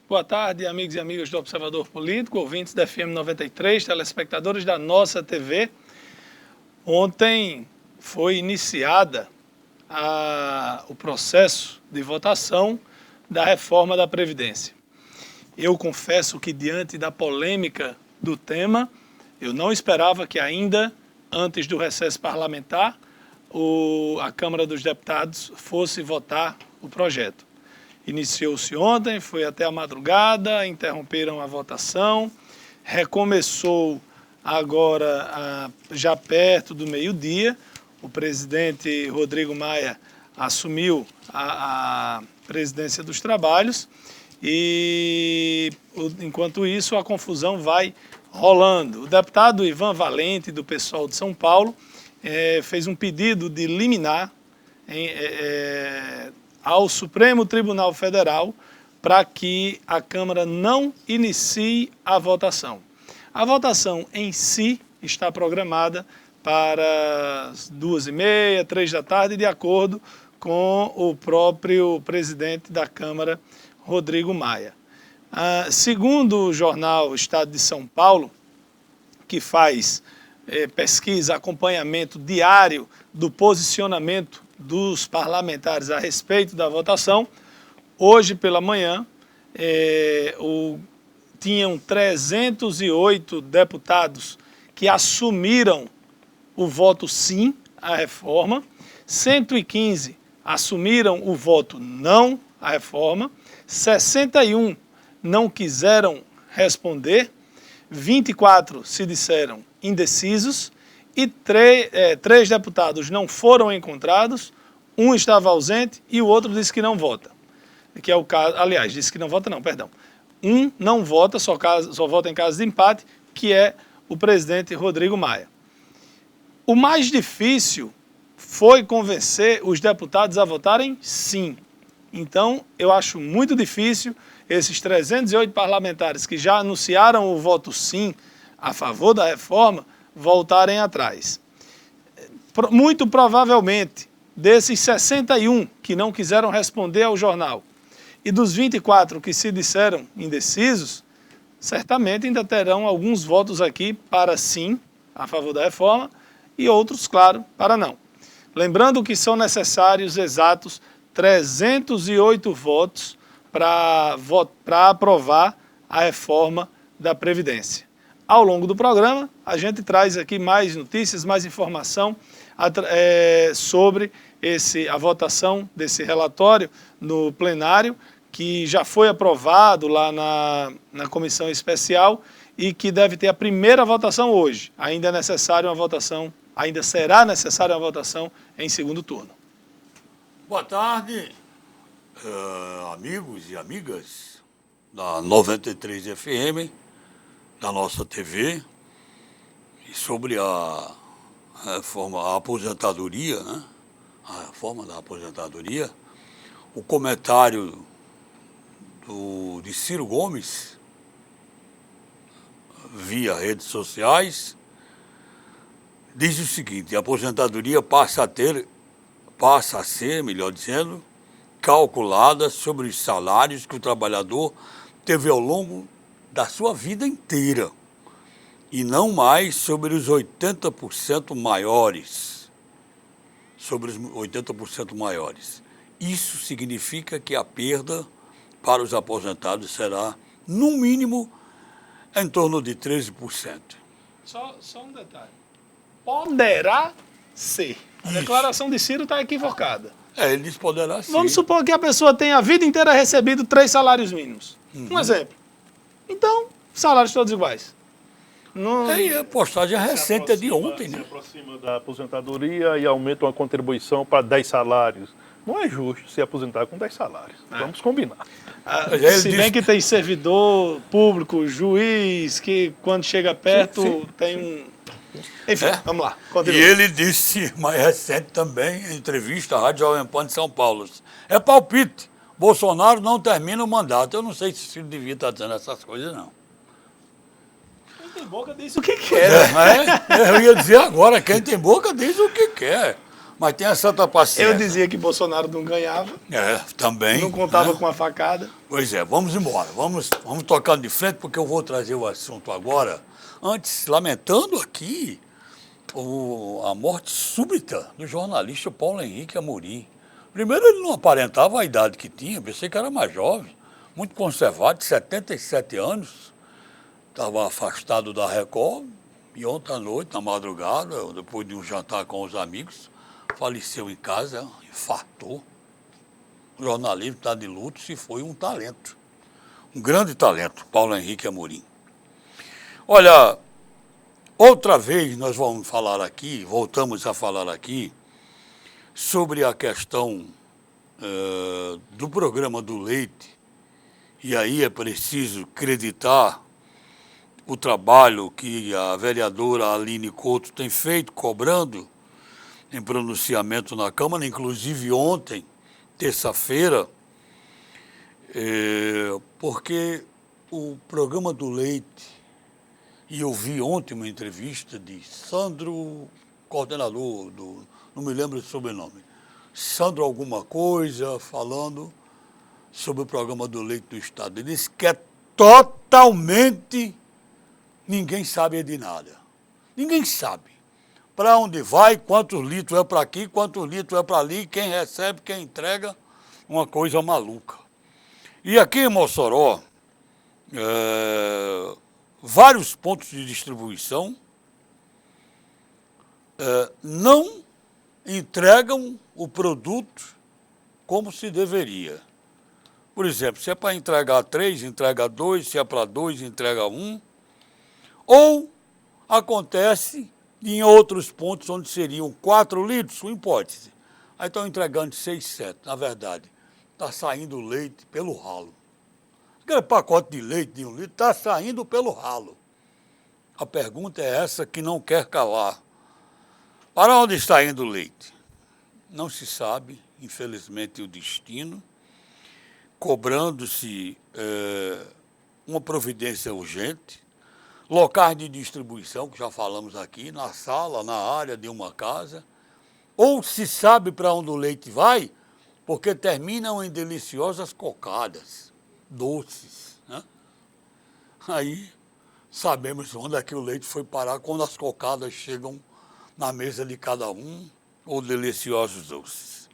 Boa tarde, amigos e amigas do Observador Político, ouvintes da FM 93, telespectadores da nossa TV. Ontem foi iniciada o processo de votação da reforma da Previdência. Eu confesso que, diante da polêmica do tema, eu não esperava que ainda, antes do recesso parlamentar, a Câmara dos Deputados fosse votar o projeto. Iniciou-se ontem, foi até a madrugada, interromperam a votação, recomeçou agora, já perto do meio-dia. O presidente Rodrigo Maia assumiu a presidência dos trabalhos e, enquanto isso, a confusão vai rolando. O deputado Ivan Valente, do PSOL de São Paulo, fez um pedido de liminar ao Supremo Tribunal Federal para que a Câmara não inicie a votação. A votação em si está programada para as 2h30, 3 da tarde, de acordo com o próprio presidente da Câmara, Rodrigo Maia. Segundo o jornal Estado de São Paulo, que faz pesquisa, acompanhamento diário do posicionamento dos parlamentares a respeito da votação, hoje pela manhã tinham 308 deputados que assumiram o voto sim à reforma, 115 assumiram o voto não à reforma, 61 não quiseram responder, 24 se disseram indecisos e três deputados não foram encontrados, um estava ausente e o outro disse que não vota. Que é o caso, aliás, disse que não vota não, perdão. Um não vota, só vota em caso de empate, que é o presidente Rodrigo Maia. O mais difícil foi convencer os deputados a votarem sim. Então, eu acho muito difícil esses 308 parlamentares que já anunciaram o voto sim a favor da reforma voltarem atrás. Muito provavelmente, desses 61 que não quiseram responder ao jornal e dos 24 que se disseram indecisos, certamente ainda terão alguns votos aqui para sim, a favor da reforma, e outros, claro, para não. Lembrando que são necessários exatos 308 votos para aprovar a reforma da Previdência. Ao longo do programa, a gente traz aqui mais notícias, mais informação sobre a votação desse relatório no plenário, que já foi aprovado lá na comissão especial e que deve ter a primeira votação hoje. Ainda será necessária uma votação em segundo turno. Boa tarde, amigos e amigas da 93 FM, da nossa TV, e sobre a aposentadoria, né? A reforma da aposentadoria, o comentário de Ciro Gomes, via redes sociais, diz o seguinte: a aposentadoria passa a ser, melhor dizendo, calculada sobre os salários que o trabalhador teve ao longo da sua vida inteira, e não mais sobre os 80% maiores. Sobre os 80% maiores. Isso significa que a perda para os aposentados será, no mínimo, em torno de 13%. Só um detalhe. Poderá ser. A declaração de Ciro está equivocada. Ele diz poderá ser. Vamos supor que a pessoa tenha a vida inteira recebido 3 salários mínimos. Um exemplo. Então, salários todos iguais. E a postagem recente é de ontem, né? Se aproxima da aposentadoria e aumenta uma contribuição para 10 salários. Não é justo se aposentar com 10 salários. Vamos combinar. Se bem que tem servidor público, juiz, que quando chega perto tem um... Enfim, vamos lá. Continua. E ele disse, mais recente também, em entrevista à Rádio Jovem Pan de São Paulo, é palpite, Bolsonaro não termina o mandato. Eu não sei se ele devia estar dizendo essas coisas, não. Quem tem boca diz o que quer. Eu ia dizer agora, quem tem boca diz o que quer. Mas tenha santa paciência. Eu dizia que Bolsonaro não ganhava, Também. não contava né? com a facada. Pois é, vamos embora. Vamos tocando de frente, porque eu vou trazer o assunto agora. Antes, lamentando aqui a morte súbita do jornalista Paulo Henrique Amorim. Primeiro, ele não aparentava a idade que tinha, pensei que era mais jovem, muito conservado, de 77 anos. Estava afastado da Record e ontem à noite, na madrugada, depois de um jantar com os amigos, faleceu em casa, infartou. O jornalismo está de luto, se foi um talento, um grande talento, Paulo Henrique Amorim. Olha, outra vez nós vamos falar aqui, voltamos a falar aqui, sobre a questão do programa do leite, e aí é preciso acreditar o trabalho que a vereadora Aline Couto tem feito, cobrando em pronunciamento na Câmara, inclusive ontem, terça-feira, porque o programa do leite, e eu vi ontem uma entrevista de Sandro, coordenador não me lembro o sobrenome, Sandro alguma coisa, falando sobre o programa do leite do Estado. Ele disse que é totalmente, ninguém sabe de nada. Ninguém sabe para onde vai, quantos litros é para aqui, quantos litros é para ali, quem recebe, quem entrega, uma coisa maluca. E aqui em Mossoró, vários pontos de distribuição não entregam o produto como se deveria. Por exemplo, se é para entregar 3, entrega 2, se é para 2, entrega 1. Ou acontece em outros pontos onde seriam 4 litros, uma hipótese. Aí estão entregando 6, 7. Na verdade, está saindo leite pelo ralo. Aquele pacote de leite de 1 litro está saindo pelo ralo. A pergunta é essa que não quer calar. Para onde está indo o leite? Não se sabe, infelizmente, o destino, cobrando-se uma providência urgente, locais de distribuição, que já falamos aqui, na sala, na área de uma casa, ou se sabe para onde o leite vai, porque terminam em deliciosas cocadas, doces, né? Aí sabemos onde é que o leite foi parar quando as cocadas chegam na mesa de cada um, ou deliciosos doces.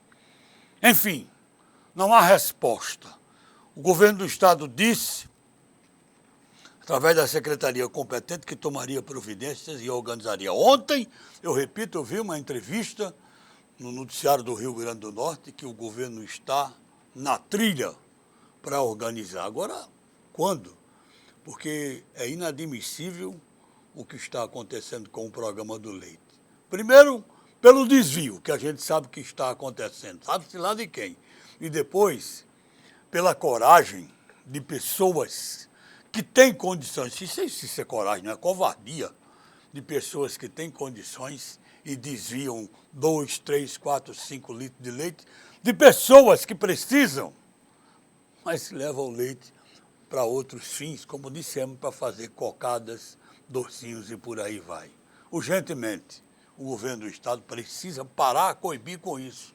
Enfim, não há resposta. O governo do Estado disse, através da secretaria competente, que tomaria providências e organizaria. Ontem, eu repito, eu vi uma entrevista no noticiário do Rio Grande do Norte que o governo está na trilha para organizar. Agora, quando? Porque é inadmissível o que está acontecendo com o programa do leite. Primeiro, pelo desvio, que a gente sabe que está acontecendo, sabe-se lá de quem. E depois, pela coragem de pessoas que têm condições, se isso é coragem, não é covardia, de pessoas que têm condições e desviam 2, 3, 4, 5 litros de leite, de pessoas que precisam, mas levam o leite para outros fins, como dissemos, para fazer cocadas, docinhos e por aí vai. Urgentemente, o governo do Estado precisa parar, coibir com isso,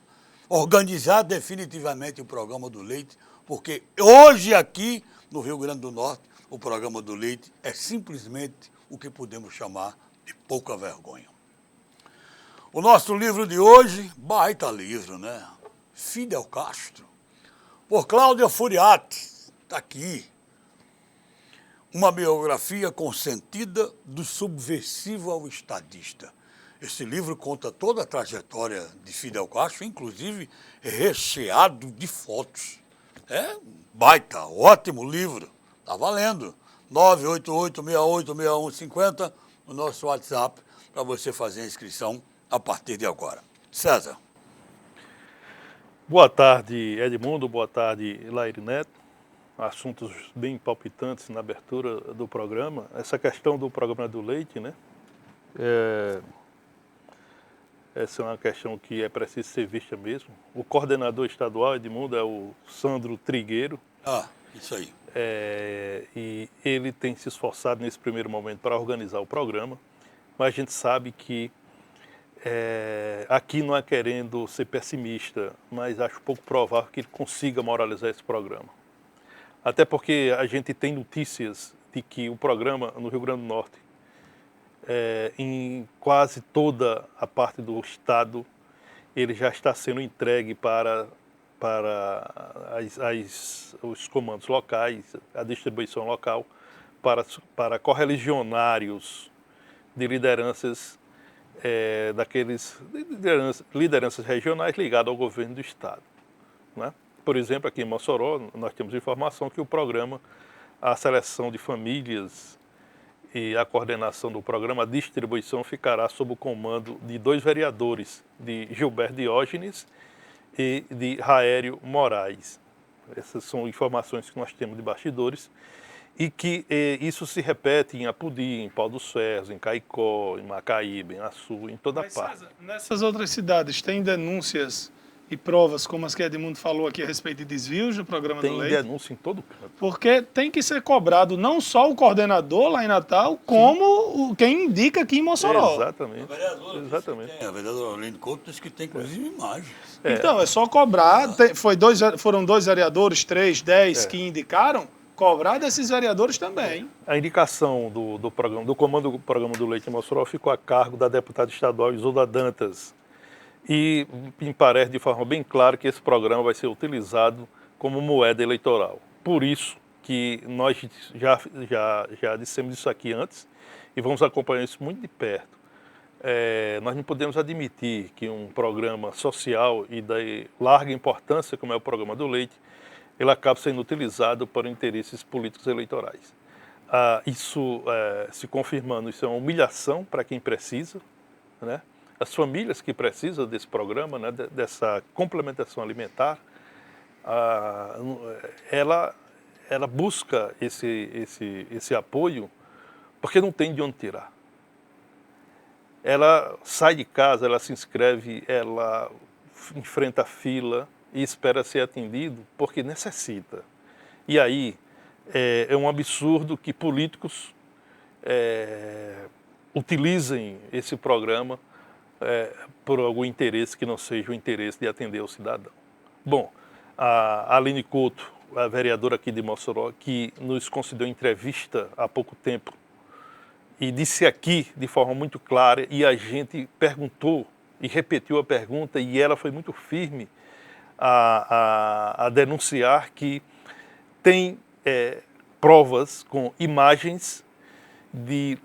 organizar definitivamente o programa do leite, porque hoje aqui no Rio Grande do Norte, o programa do leite é simplesmente o que podemos chamar de pouca vergonha. O nosso livro de hoje, baita livro, né? Fidel Castro, por Cláudia Furiati, está aqui. Uma biografia consentida do subversivo ao estadista. Esse livro conta toda a trajetória de Fidel Castro, inclusive recheado de fotos. É baita, ótimo livro, está valendo. 988-686150, o nosso WhatsApp, para você fazer a inscrição a partir de agora. César. Boa tarde, Edmundo. Boa tarde, Laire Neto. Assuntos bem palpitantes na abertura do programa. Essa questão do programa do leite, né? Essa é uma questão que é preciso ser vista mesmo. O coordenador estadual, Edmundo, é o Sandro Trigueiro. Isso aí. E ele tem se esforçado nesse primeiro momento para organizar o programa, mas a gente sabe que aqui não é querendo ser pessimista, mas acho pouco provável que ele consiga moralizar esse programa. Até porque a gente tem notícias de que o programa no Rio Grande do Norte, em quase toda a parte do estado, ele já está sendo entregue para os comandos locais, a distribuição local, para correligionários de lideranças, lideranças regionais ligadas ao governo do estado, né? Por exemplo, aqui em Mossoró, nós temos informação que o programa, a seleção de famílias e a coordenação do programa, a distribuição ficará sob o comando de 2 vereadores, de Gilberto Diógenes e de Raério Moraes. Essas são informações que nós temos de bastidores e que isso se repete em Apodi, em Pau dos Ferros, em Caicó, em Macaíba, em Açu, em toda parte. César, nessas outras cidades tem denúncias e provas, como as que Edmundo falou aqui a respeito de desvios do programa do Leite? Tem denúncia em todo canto. Porque tem que ser cobrado não só o coordenador lá em Natal, como quem indica aqui em Mossoró. Exatamente. Exatamente. A vereadora Aline Couto disse que tem, inclusive, imagens. Então, é só cobrar. Foram 2 vereadores, 3, 10 que indicaram. Cobrar desses vereadores também. A indicação do comando do programa do Leite em Mossoró ficou a cargo da deputada estadual Isolda Dantas. E me parece de forma bem clara que esse programa vai ser utilizado como moeda eleitoral. Por isso que nós já dissemos isso aqui antes e vamos acompanhar isso muito de perto. Nós não podemos admitir que um programa social e da larga importância, como é o programa do Leite, ele acaba sendo utilizado para interesses políticos eleitorais. Isso se confirmando, isso é uma humilhação para quem precisa, né? As famílias que precisam desse programa, né, dessa complementação alimentar, ela busca esse apoio porque não tem de onde tirar. Ela sai de casa, ela se inscreve, ela enfrenta a fila e espera ser atendido porque necessita. E aí é um absurdo que políticos utilizem esse programa por algum interesse que não seja o interesse de atender o cidadão. Bom, a Aline Couto, a vereadora aqui de Mossoró, que nos concedeu entrevista há pouco tempo e disse aqui de forma muito clara, e a gente perguntou e repetiu a pergunta, e ela foi muito firme a denunciar que tem provas com imagens de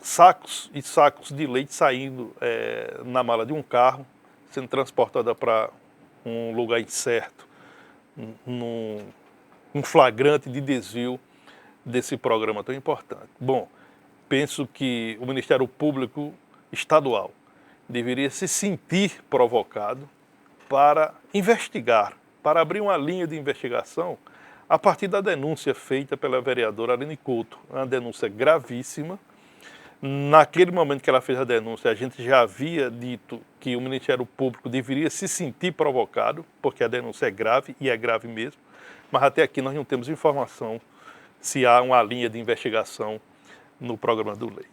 sacos e sacos de leite saindo na mala de um carro, sendo transportada para um lugar incerto, num flagrante de desvio desse programa tão importante. Bom, penso que o Ministério Público Estadual deveria se sentir provocado para investigar, para abrir uma linha de investigação a partir da denúncia feita pela vereadora Aline Couto, uma denúncia gravíssima. Naquele momento que ela fez a denúncia, a gente já havia dito que o Ministério Público deveria se sentir provocado, porque a denúncia é grave, e é grave mesmo, mas até aqui nós não temos informação se há uma linha de investigação no programa do Leite.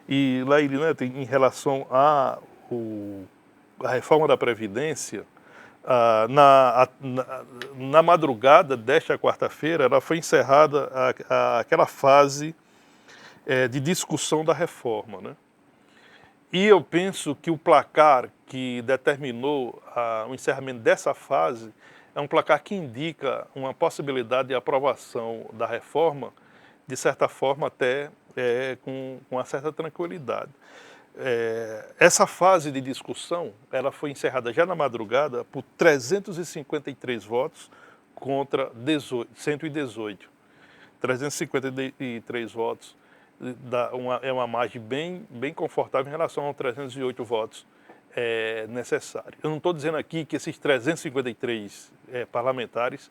E, Laíri, né, em relação à reforma da Previdência, na madrugada desta quarta-feira, ela foi encerrada aquela fase de discussão da reforma, né? E eu penso que o placar que determinou o encerramento dessa fase é um placar que indica uma possibilidade de aprovação da reforma, de certa forma até com uma certa tranquilidade. Essa fase de discussão ela foi encerrada já na madrugada por 353 votos contra 118. 353 votos. É uma margem bem confortável em relação aos 308 votos necessários. Eu não estou dizendo aqui que esses 353 parlamentares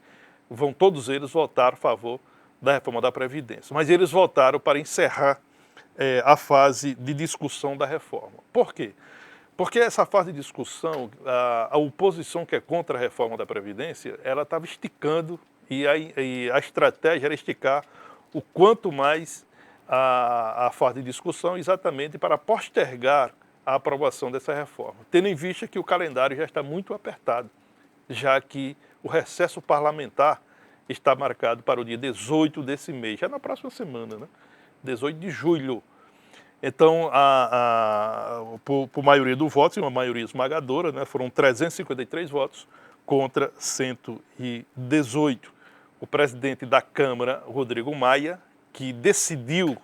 vão todos eles votar a favor da reforma da Previdência, mas eles votaram para encerrar a fase de discussão da reforma. Por quê? Porque essa fase de discussão, a oposição que é contra a reforma da Previdência, ela estava esticando e a estratégia era esticar o quanto mais a fase de discussão exatamente para postergar a aprovação dessa reforma, tendo em vista que o calendário já está muito apertado, já que o recesso parlamentar está marcado para o dia 18 desse mês, já na próxima semana, né? 18 de julho. Então, por maioria do voto, uma maioria esmagadora, né? Foram 353 votos contra 118. O presidente da Câmara, Rodrigo Maia, que decidiu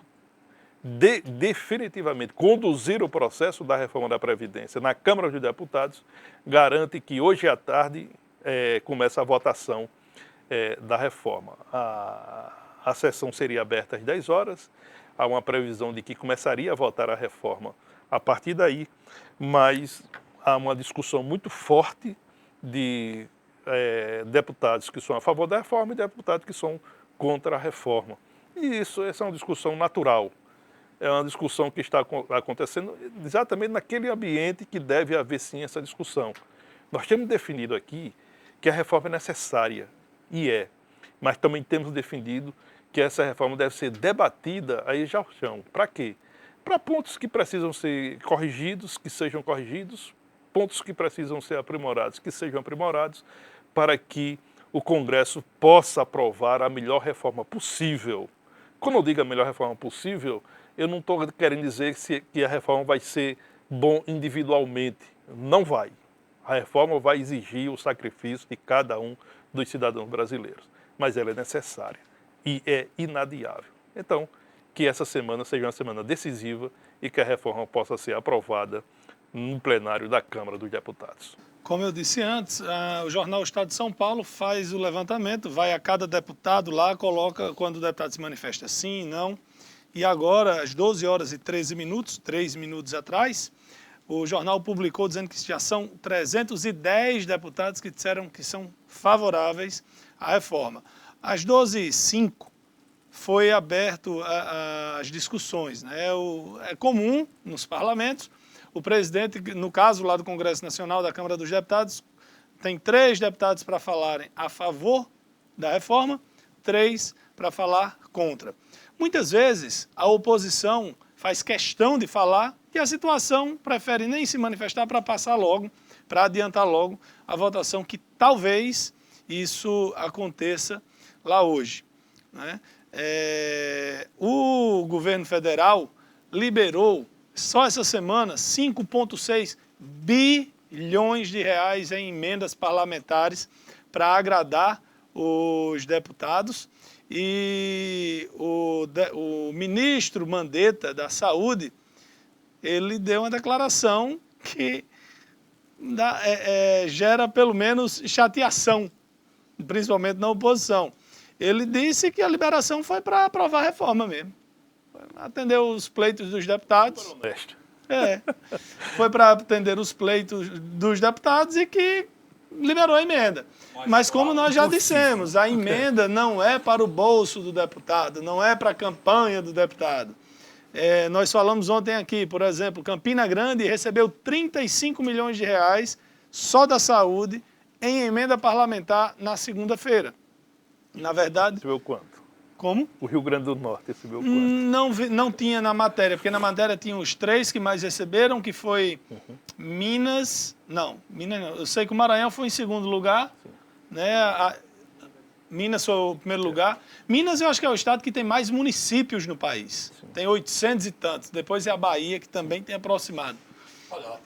definitivamente conduzir o processo da reforma da Previdência na Câmara dos Deputados, garante que hoje à tarde começa a votação da reforma. A sessão seria aberta às 10 horas, há uma previsão de que começaria a votar a reforma a partir daí, mas há uma discussão muito forte de deputados que são a favor da reforma e deputados que são contra a reforma. E essa é uma discussão natural. É uma discussão que está acontecendo exatamente naquele ambiente que deve haver sim essa discussão. Nós temos definido aqui que a reforma é necessária, mas também temos defendido que essa reforma deve ser debatida a exaustão. Para quê? Para pontos que precisam ser corrigidos, que sejam corrigidos, pontos que precisam ser aprimorados, que sejam aprimorados, para que o Congresso possa aprovar a melhor reforma possível. Quando eu digo a melhor reforma possível, eu não estou querendo dizer que a reforma vai ser bom individualmente. Não vai. A reforma vai exigir o sacrifício de cada um dos cidadãos brasileiros. Mas ela é necessária e é inadiável. Então, que essa semana seja uma semana decisiva e que a reforma possa ser aprovada no plenário da Câmara dos Deputados. Como eu disse antes, o jornal Estado de São Paulo faz o levantamento, vai a cada deputado lá, coloca quando o deputado se manifesta sim, não. E agora, às 12 horas e 13 minutos, 3 minutos atrás, o jornal publicou dizendo que já são 310 deputados que disseram que são favoráveis à reforma. Às 12h05 foi aberto as discussões, né? É comum nos parlamentos, o presidente, no caso lá do Congresso Nacional, da Câmara dos Deputados, tem 3 deputados para falarem a favor da reforma, 3 para falar contra. Muitas vezes a oposição faz questão de falar e a situação prefere nem se manifestar para passar logo, para adiantar logo a votação, que talvez isso aconteça lá hoje, né? O governo federal liberou só essa semana 5,6 bilhões de reais em emendas parlamentares para agradar os deputados. E o ministro Mandetta da Saúde, ele deu uma declaração que gera pelo menos chateação, principalmente na oposição. Ele disse que a liberação foi para aprovar a reforma mesmo. Atendeu os pleitos dos deputados. Foi para atender os pleitos dos deputados e que liberou a emenda. Mas como nós já dissemos, a emenda não é para o bolso do deputado, não é para a campanha do deputado. Nós falamos ontem aqui, por exemplo, Campina Grande recebeu 35 milhões de reais só da saúde em emenda parlamentar na segunda-feira. Na verdade... Recebeu quanto? Como? O Rio Grande do Norte recebeu quanto? Não tinha na matéria, porque na matéria tinha os 3 que mais receberam, que foi Minas... Não, eu sei que o Maranhão foi em segundo lugar, né? Minas foi o primeiro lugar. Minas eu acho que é o estado que tem mais municípios no país. Sim. Tem 800 e tantos. Depois é a Bahia, que também tem aproximado. Olha,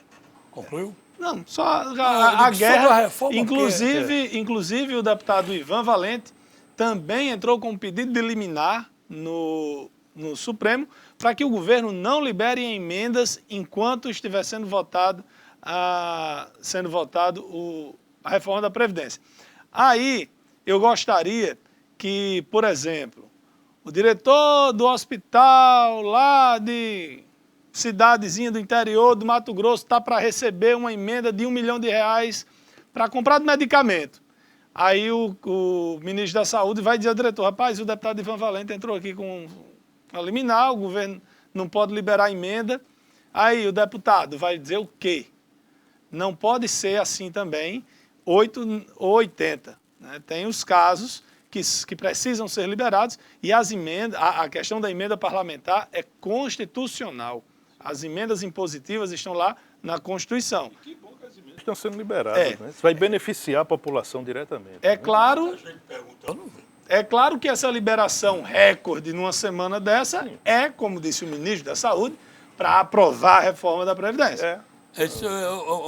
concluiu? Não, só a guerra. Reforma, inclusive o deputado Ivan Valente também entrou com um pedido de liminar no Supremo para que o governo não libere emendas enquanto estiver sendo votado a reforma da Previdência. Aí eu gostaria que, por exemplo, o diretor do hospital lá de cidadezinha do interior do Mato Grosso está para receber uma emenda de R$1 milhão para comprar de medicamento. Aí o ministro da Saúde vai dizer ao diretor: rapaz, o deputado Ivan Valente entrou aqui com a liminar, o governo não pode liberar emenda. Aí o deputado vai dizer o quê? Não pode ser assim também, 8 ou 80. Né? Tem os casos que precisam ser liberados e as emendas, a questão da emenda parlamentar é constitucional. As emendas impositivas estão lá na Constituição. Estão sendo liberadas, né? Isso vai beneficiar a população diretamente. É claro que essa liberação recorde numa semana dessa é, como disse o ministro da Saúde, para aprovar a reforma da Previdência.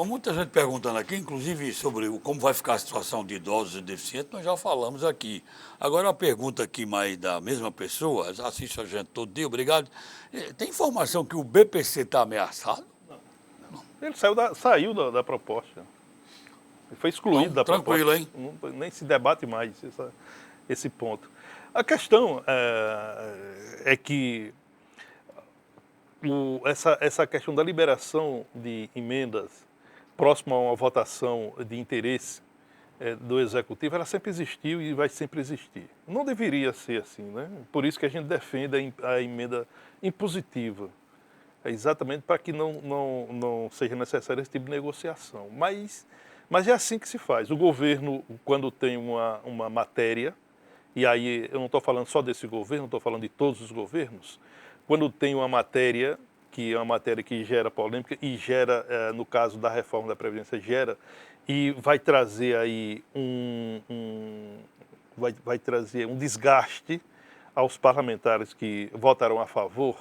Muita gente perguntando aqui, inclusive sobre como vai ficar a situação de idosos e deficientes, nós já falamos aqui. Agora, uma pergunta aqui mais da mesma pessoa, assiste a gente todo dia, obrigado. Tem informação que o BPC está ameaçado? Ele saiu da proposta. Ele foi excluído da tranquilo, proposta. Tranquilo, hein? Nem se debate mais esse ponto. A questão é que essa questão da liberação de emendas próximo a uma votação de interesse do Executivo, ela sempre existiu e vai sempre existir. Não deveria ser assim, né? Por isso que a gente defende a emenda impositiva. É exatamente para que não seja necessário esse tipo de negociação. Mas é assim que se faz. O governo, quando tem uma matéria, e aí eu não estou falando só desse governo, estou falando de todos os governos, quando tem uma matéria, que é uma matéria que gera polêmica e gera, no caso da reforma da Previdência, gera e vai trazer aí vai trazer um desgaste aos parlamentares que votarão a favor.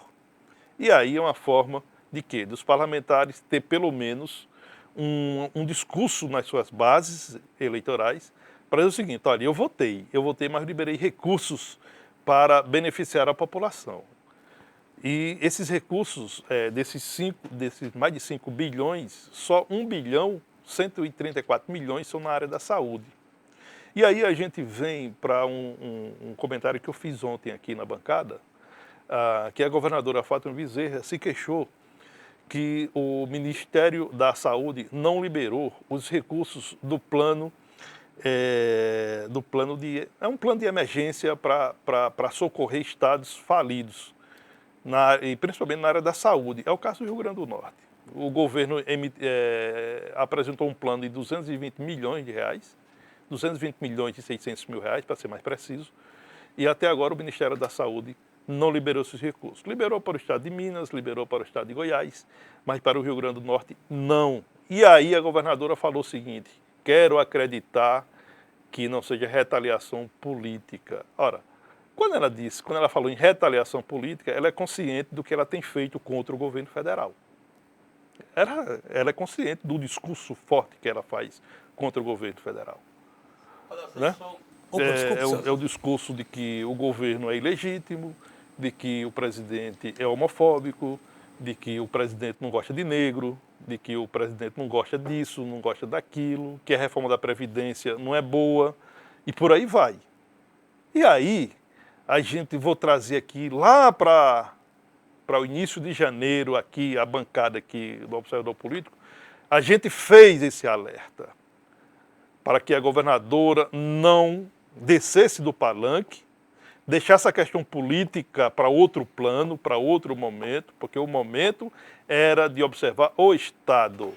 E aí é uma forma de quê? Dos parlamentares ter pelo menos um discurso nas suas bases eleitorais para dizer o seguinte: olha, eu votei, mas liberei recursos para beneficiar a população. E esses recursos, desses mais de 5 bilhões, só 1 bilhão, 134 milhões são na área da saúde. E aí a gente vem para um comentário que eu fiz ontem aqui na bancada, que a governadora Fátima Bezerra se queixou que o Ministério da Saúde não liberou os recursos do plano é um plano de emergência para socorrer estados falidos, e principalmente na área da saúde. É o caso do Rio Grande do Norte. O governo apresentou um plano de 220 milhões de reais, 220 milhões e 600 mil reais, para ser mais preciso, e até agora o Ministério da Saúde não liberou esses recursos. Liberou para o estado de Minas, liberou para o estado de Goiás, mas para o Rio Grande do Norte não. E aí a governadora falou o seguinte: quero acreditar que não seja retaliação política. Ora, quando ela falou em retaliação política, ela é consciente do que ela tem feito contra o governo federal. Ela é consciente do discurso forte que ela faz contra o governo federal. Né? É o discurso de que o governo é ilegítimo, de que o presidente é homofóbico, de que o presidente não gosta de negro, de que o presidente não gosta disso, não gosta daquilo, que a reforma da Previdência não é boa, e por aí vai. E aí, vou trazer aqui, lá para o início de janeiro, aqui, a bancada aqui do Observador Político, a gente fez esse alerta para que a governadora não descesse do palanque, deixasse a questão política para outro plano, para outro momento, porque o momento era de observar o Estado.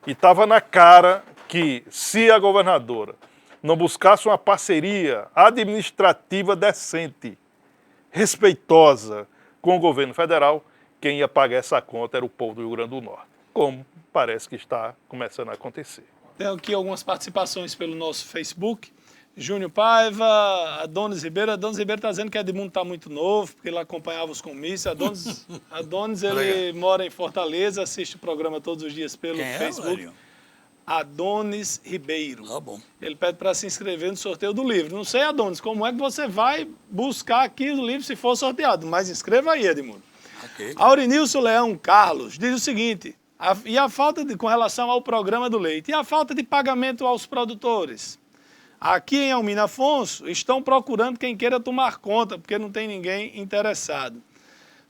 E estava na cara que, se a governadora não buscasse uma parceria administrativa decente, respeitosa com o governo federal, quem ia pagar essa conta era o povo do Rio Grande do Norte, como parece que está começando a acontecer. Tem aqui algumas participações pelo nosso Facebook. Júnior Paiva, Adonis Ribeiro. Adonis Ribeiro está dizendo que Edmundo está muito novo, porque ele acompanhava os comícios. Adonis ele mora em Fortaleza, assiste o programa todos os dias pelo Facebook. Adonis Ribeiro. Tá bom. Ele pede para se inscrever no sorteio do livro. Não sei, Adonis, como é que você vai buscar aqui o livro se for sorteado, mas inscreva aí, Edmundo. Okay. Aurinilson Leão Carlos diz o seguinte: com relação ao programa do leite, e a falta de pagamento aos produtores? Aqui em Almina Afonso, estão procurando quem queira tomar conta, porque não tem ninguém interessado.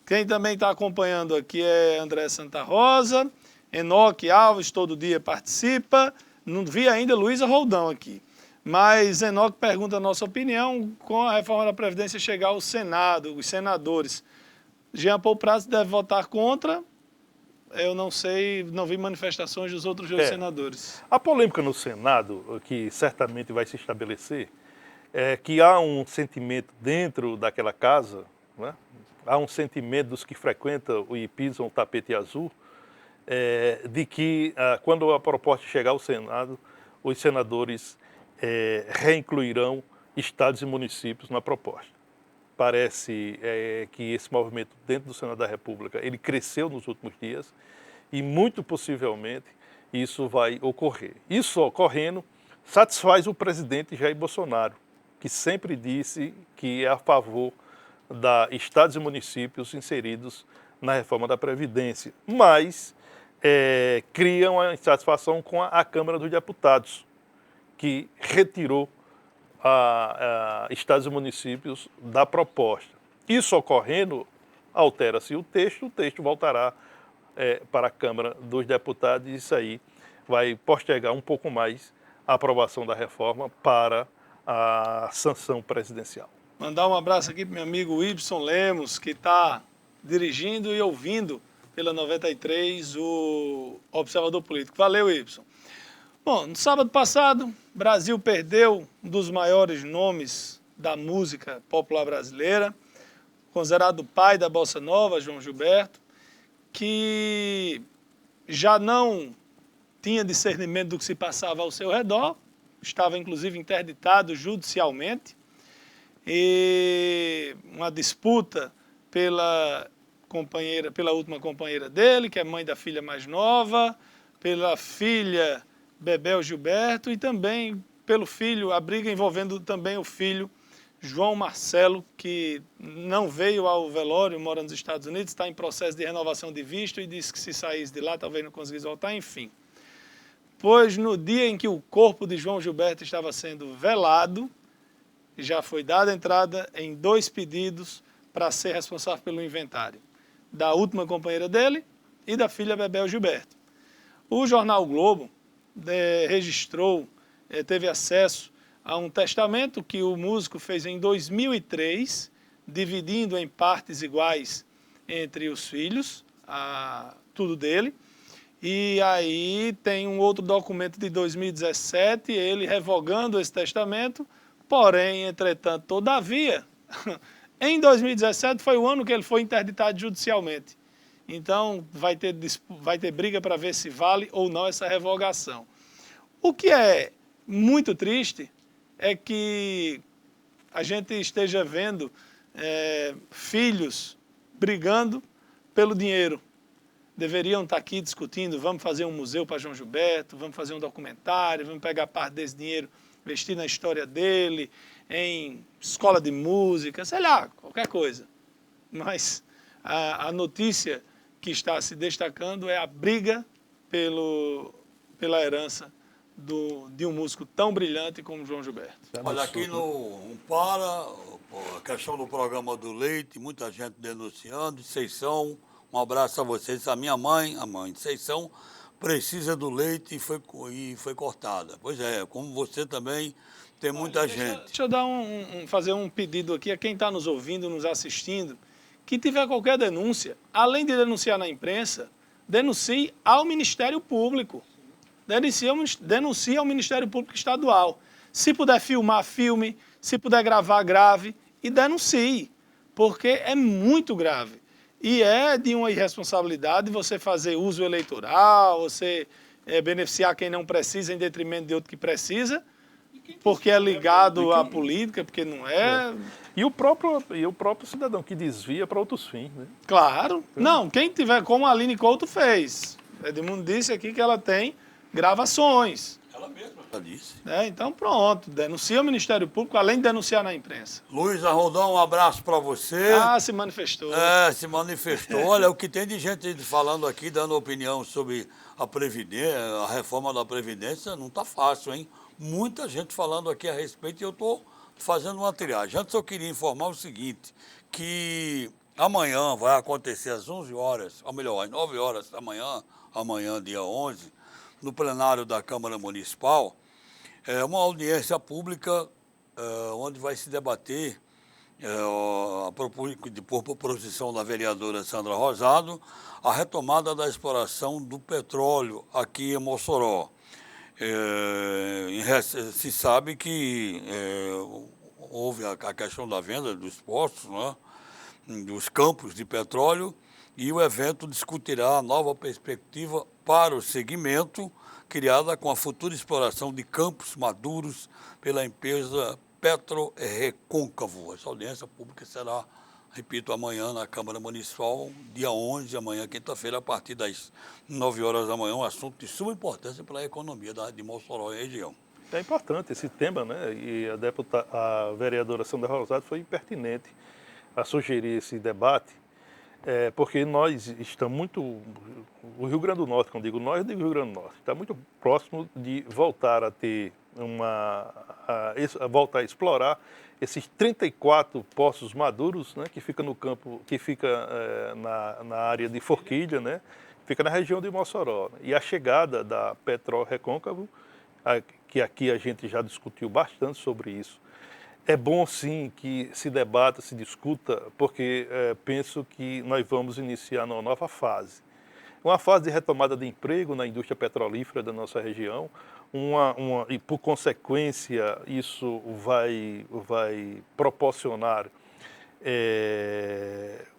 Quem também está acompanhando aqui é André Santa Rosa, Enoque Alves, todo dia participa. Não vi ainda Luísa Roldão aqui. Mas Enoque pergunta a nossa opinião com a reforma da Previdência chegar ao Senado, os senadores. Jean Paul Prats deve votar contra. Eu não sei, não vi manifestações dos outros dois senadores. A polêmica no Senado, que certamente vai se estabelecer, é que há um sentimento dentro daquela casa, né? há um sentimento dos que frequentam e pisam o tapete azul, de que quando a proposta chegar ao Senado, os senadores reincluirão estados e municípios na proposta. Parece que esse movimento dentro do Senado da República, ele cresceu nos últimos dias e muito possivelmente isso vai ocorrer. Isso ocorrendo satisfaz o presidente Jair Bolsonaro, que sempre disse que é a favor da estados e municípios inseridos na reforma da Previdência, mas cria uma insatisfação com a Câmara dos Deputados, que retirou a estados e municípios da proposta. Isso ocorrendo, altera-se o texto voltará para a Câmara dos Deputados e isso aí vai postergar um pouco mais a aprovação da reforma para a sanção presidencial. Mandar um abraço aqui para meu amigo Ibson Lemos, que está dirigindo e ouvindo pela 93 o Observador Político. Valeu, Ibson. Bom, no sábado passado, Brasil perdeu um dos maiores nomes da música popular brasileira, considerado o pai da Bossa Nova, João Gilberto, que já não tinha discernimento do que se passava ao seu redor, estava inclusive interditado judicialmente, e uma disputa pela última companheira dele, que é mãe da filha mais nova, pela filha Bebel Gilberto e também pelo filho, a briga envolvendo também o filho João Marcelo, que não veio ao velório, mora nos Estados Unidos, está em processo de renovação de visto e disse que se saísse de lá talvez não conseguisse voltar, enfim. Pois no dia em que o corpo de João Gilberto estava sendo velado, já foi dada entrada em 2 pedidos para ser responsável pelo inventário, da última companheira dele e da filha Bebel Gilberto. O jornal Globo registrou, teve acesso a um testamento que o músico fez em 2003, dividindo em partes iguais entre os filhos, tudo dele. E aí tem um outro documento de 2017, ele revogando esse testamento, porém, entretanto, todavia, em 2017 foi o ano que ele foi interditado judicialmente. Então, vai ter briga para ver se vale ou não essa revogação. O que é muito triste é que a gente esteja vendo filhos brigando pelo dinheiro. Deveriam estar aqui discutindo, vamos fazer um museu para João Gilberto, vamos fazer um documentário, vamos pegar parte desse dinheiro, investir na história dele, em escola de música, sei lá, qualquer coisa. Mas a notícia que está se destacando é a briga pela herança de um músico tão brilhante como João Gilberto. Olha, aqui no a questão do programa do leite, muita gente denunciando, Seição, um abraço a vocês. A minha mãe, a mãe de Seição, precisa do leite e foi cortada. Pois é, como você também, tem muita gente. Deixa eu fazer um pedido aqui a quem está nos ouvindo, nos assistindo, que tiver qualquer denúncia, além de denunciar na imprensa, denuncie ao Ministério Público. Denuncie ao Ministério Público Estadual. Se puder filmar, filme. Se puder gravar, grave. E denuncie, porque é muito grave. E é de uma irresponsabilidade você fazer uso eleitoral, você beneficiar quem não precisa em detrimento de outro que precisa, porque é ligado à política, porque não é. E o próprio cidadão que desvia para outros fins, né? Claro. Não, quem tiver, como a Aline Couto fez. Edmundo disse aqui que ela tem gravações. Ela mesma disse. Então pronto, denuncia o Ministério Público, além de denunciar na imprensa. Luiz Arrondão, um abraço para você. Se manifestou. Se manifestou. Olha, o que tem de gente falando aqui, dando opinião sobre a reforma da Previdência, não está fácil, hein? Muita gente falando aqui a respeito e eu estou fazendo uma triagem. Antes eu queria informar o seguinte, que amanhã vai acontecer às 11 horas, ou melhor, às 9 horas da manhã, amanhã, dia 11, no plenário da Câmara Municipal, uma audiência pública onde vai se debater, por proposição da vereadora Sandra Rosado, a retomada da exploração do petróleo aqui em Mossoró. Se sabe que houve a questão da venda dos postos, né? dos campos de petróleo, e o evento discutirá a nova perspectiva para o segmento, criada com a futura exploração de campos maduros pela empresa PetroRecôncavo. Essa audiência pública será, repito, amanhã na Câmara Municipal, dia 11, amanhã, quinta-feira, a partir das 9 horas da manhã, um assunto de suma importância para a economia de Mossoró e região. É importante esse tema, né? E a vereadora Sandra Rosado foi pertinente a sugerir esse debate, porque nós estamos muito, o Rio Grande do Norte, quando digo nós, eu digo Rio Grande do Norte, está muito próximo de voltar a ter voltar a explorar esses 34 poços maduros, né, que fica no campo, que fica na área de Forquilha, né, fica na região de Mossoró. E a chegada da PetroRecôncavo, que aqui a gente já discutiu bastante sobre isso, é bom sim que se debata, se discuta, porque penso que nós vamos iniciar uma nova fase. Uma fase de retomada de emprego na indústria petrolífera da nossa região, e por consequência isso vai proporcionar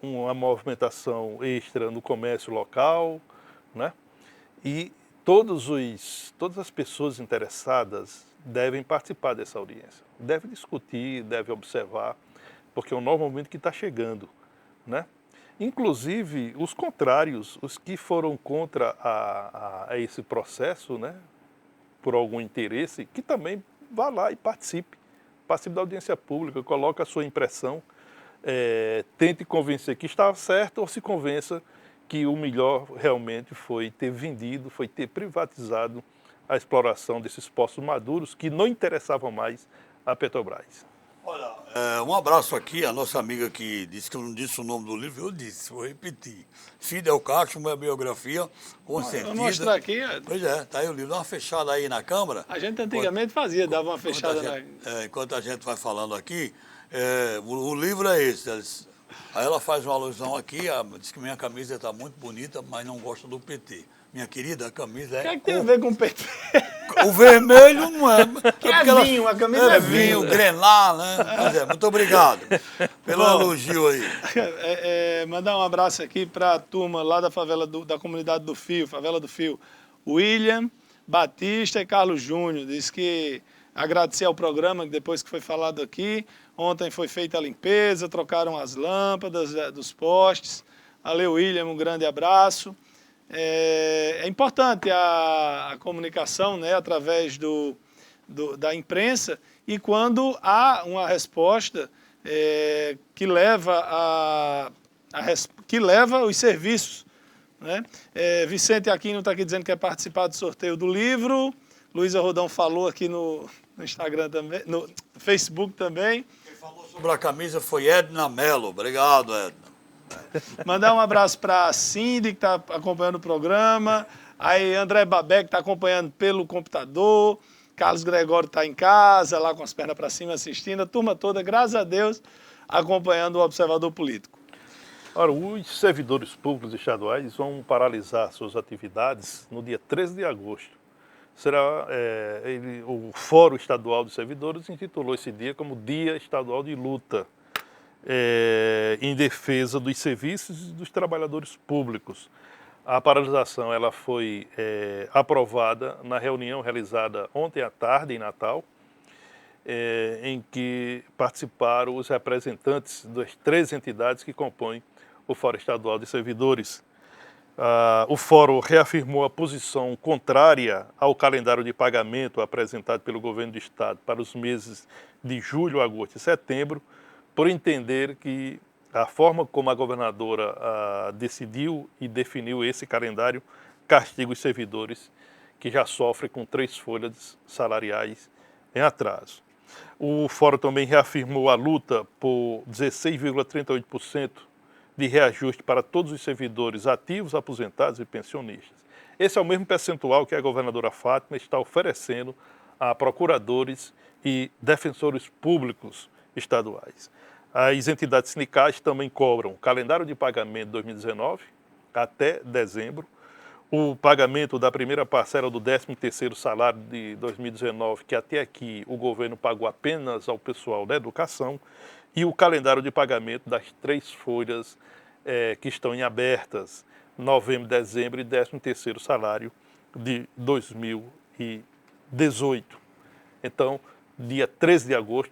uma movimentação extra no comércio local, né? E todas as pessoas interessadas devem participar dessa audiência, devem discutir, devem observar, porque é um novo momento que está chegando, né? Inclusive, os contrários, os que foram contra a esse processo, né, por algum interesse, que também vá lá e participe da audiência pública, coloque a sua impressão, tente convencer que está certo ou se convença que o melhor realmente foi ter vendido, foi ter privatizado a exploração desses poços maduros que não interessavam mais a Petrobras. Olha, um abraço aqui, a nossa amiga que disse que eu não disse o nome do livro, eu disse, vou repetir. Fidel Castro, uma biografia consentida. Vou mostrar aqui. Pois é, tá aí o livro. Dá uma fechada aí na câmera. A gente antigamente fazia, dava uma fechada enquanto a gente vai falando aqui, o livro é esse. Aí ela faz uma alusão aqui, diz que minha camisa está muito bonita, mas não gosta do PT. Minha querida, a camisa O que tem a ver com o PT? O vermelho não é. É vinho, a camisa é vinho. Grená, né? Mas muito obrigado pelo elogio aí. Mandar um abraço aqui para a turma lá da favela da comunidade do Fio, Favela do Fio. William, Batista e Carlos Júnior. Diz que agradecer ao programa, que depois que foi falado aqui, ontem foi feita a limpeza, trocaram as lâmpadas dos postes. Valeu, William, um grande abraço. É importante a comunicação, né, através da imprensa, e quando há uma resposta que leva os serviços, né? Vicente Aquino está aqui dizendo que quer participar do sorteio do livro. Luísa Rodão falou aqui no Instagram também, no Facebook também. Quem falou sobre a camisa foi Edna Mello. Obrigado, Edna. Mandar um abraço para a Cindy, que está acompanhando o programa. Aí André Babé, que está acompanhando pelo computador. Carlos Gregório está em casa, lá com as pernas para cima assistindo. A turma toda, graças a Deus, acompanhando o Observador Político. Ora, os servidores públicos estaduais vão paralisar suas atividades no dia 13 de agosto. Será o Fórum Estadual dos Servidores intitulou esse dia como Dia Estadual de Luta em defesa dos serviços e dos trabalhadores públicos. A paralisação ela foi aprovada na reunião realizada ontem à tarde em Natal, em que participaram os representantes das 3 entidades que compõem o Fórum Estadual de Servidores. O Fórum reafirmou a posição contrária ao calendário de pagamento apresentado pelo governo do Estado para os meses de julho, agosto e setembro, por entender que a forma como a governadora decidiu e definiu esse calendário castiga os servidores que já sofrem com 3 folhas salariais em atraso. O Fórum também reafirmou a luta por 16,38% de reajuste para todos os servidores ativos, aposentados e pensionistas. Esse é o mesmo percentual que a governadora Fátima está oferecendo a procuradores e defensores públicos estaduais. As entidades sindicais também cobram o calendário de pagamento de 2019 até dezembro, o pagamento da primeira parcela do 13º salário de 2019, que até aqui o governo pagou apenas ao pessoal da educação, e o calendário de pagamento das 3 folhas que estão em abertas, novembro, dezembro e 13º salário de 2018. Então, dia 13 de agosto,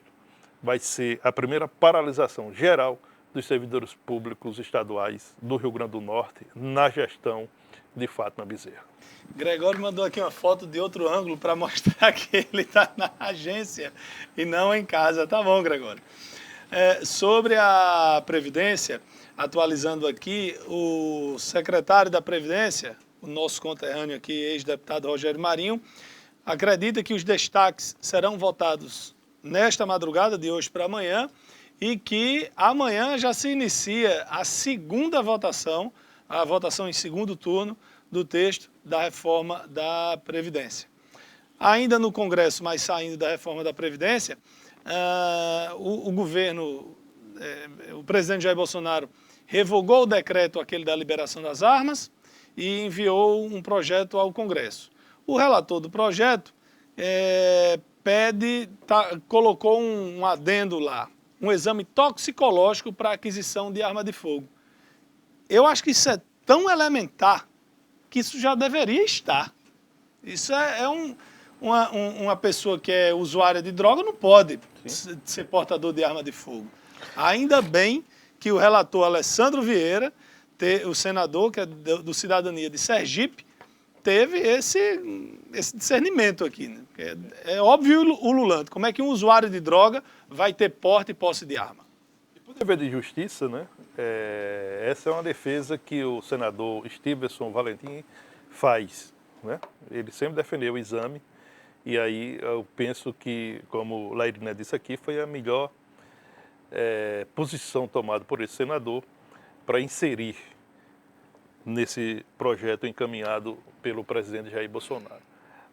vai ser a primeira paralisação geral dos servidores públicos estaduais do Rio Grande do Norte na gestão de Fátima Bezerra. Gregório mandou aqui uma foto de outro ângulo para mostrar que ele está na agência e não em casa. Tá bom, Gregório. Sobre a Previdência, atualizando aqui, o secretário da Previdência, o nosso conterrâneo aqui, ex-deputado Rogério Marinho, acredita que os destaques serão votados nesta madrugada, de hoje para amanhã, e que amanhã já se inicia a segunda votação, a votação em segundo turno do texto da reforma da Previdência. Ainda no Congresso, mas saindo da reforma da Previdência, o governo, o presidente Jair Bolsonaro revogou o decreto aquele da liberação das armas e enviou um projeto ao Congresso. O relator do projeto colocou um adendo lá, um exame toxicológico para aquisição de arma de fogo. Eu acho que isso é tão elementar que isso já deveria estar. Isso uma pessoa que é usuária de droga não pode ser portador de arma de fogo. Ainda bem que o relator Alessandro Vieira, o senador que é do Cidadania de Sergipe, teve esse discernimento aqui. Né? É óbvio e ululante. Como é que um usuário de droga vai ter porte e posse de arma? E por dever de justiça, né? Essa é uma defesa que o senador Stevenson Valentim faz. Né? Ele sempre defendeu o exame. E aí eu penso que, como Lairina disse aqui, foi a melhor posição tomada por esse senador para inserir nesse projeto encaminhado pelo presidente Jair Bolsonaro.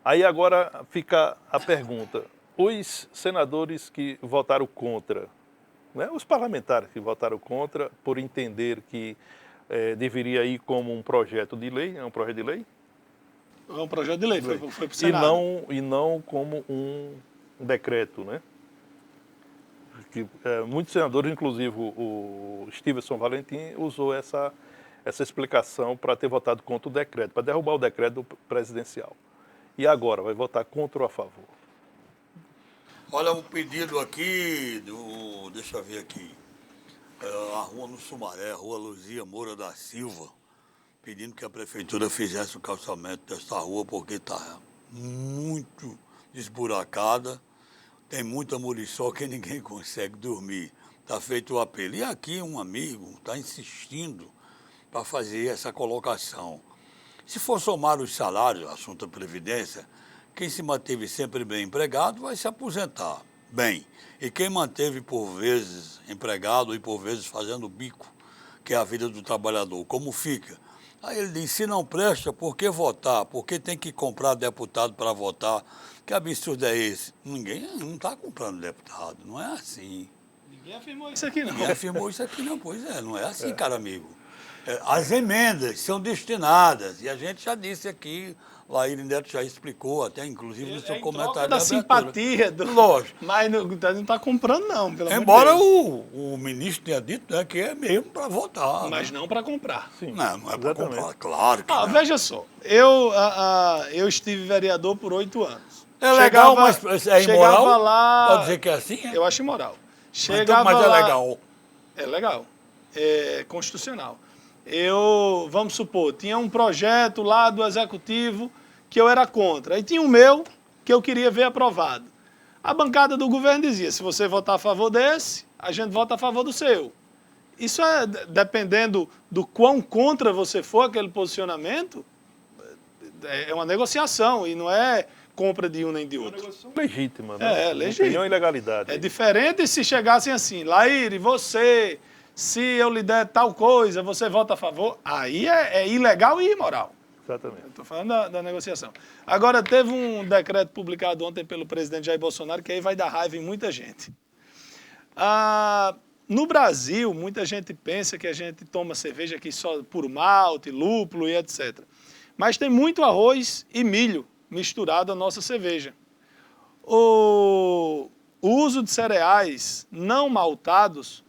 Aí agora fica a pergunta, os senadores que votaram contra, né, os parlamentares que votaram contra por entender que deveria ir como um projeto de lei, é um projeto de lei? É um projeto de lei, foi para o Senado. E não como um decreto, né? Que, muitos senadores, inclusive o Stevenson Valentim, usou essa explicação para ter votado contra o decreto, para derrubar o decreto presidencial. E agora, vai votar contra ou a favor? Olha, um pedido aqui, deixa eu ver aqui, a rua no Sumaré, rua Luzia Moura da Silva, pedindo que a prefeitura fizesse o calçamento dessa rua, porque está muito esburacada, tem muita muriçoca que ninguém consegue dormir. Está feito o apelo. E aqui um amigo está insistindo para fazer essa colocação. Se for somar os salários, assunto da Previdência, quem se manteve sempre bem empregado vai se aposentar bem. E quem manteve por vezes empregado e por vezes fazendo bico, que é a vida do trabalhador, como fica? Aí ele diz, se não presta, por que votar? Por que tem que comprar deputado para votar? Que absurdo é esse? Ninguém não está comprando deputado, não é assim. Ninguém afirmou isso aqui, não. Ninguém afirmou isso aqui, não. Pois é, não é assim, cara amigo. As emendas são destinadas, e a gente já disse aqui, Laíra Neto já explicou, até inclusive no seu comentário da simpatia do... Lógico. Mas não está comprando, não, pelo Embora amor de Deus. o ministro tenha dito, né, que é mesmo para votar. Mas não para comprar. Sim, não é para comprar, claro que não. Veja só, eu estive vereador por 8 anos. É legal, mas é imoral? Chegava lá... Pode dizer que é assim? Eu acho imoral. Mas é legal. É legal. É constitucional. Vamos supor, tinha um projeto lá do Executivo que eu era contra. Aí tinha o meu que eu queria ver aprovado. A bancada do governo dizia, se você votar a favor desse, a gente vota a favor do seu. Isso dependendo do quão contra você for aquele posicionamento, é uma negociação e não é compra de um nem de outro. Legítima, né? Legítima. Opinião e legalidade. É diferente se chegassem assim, Laíra, você, se eu lhe der tal coisa, você vota a favor, aí é ilegal e imoral. Exatamente. Estou falando da negociação. Agora, teve um decreto publicado ontem pelo presidente Jair Bolsonaro, que aí vai dar raiva em muita gente. No Brasil, muita gente pensa que a gente toma cerveja aqui só por malte, lúpulo e etc. Mas tem muito arroz e milho misturado à nossa cerveja. O uso de cereais não maltados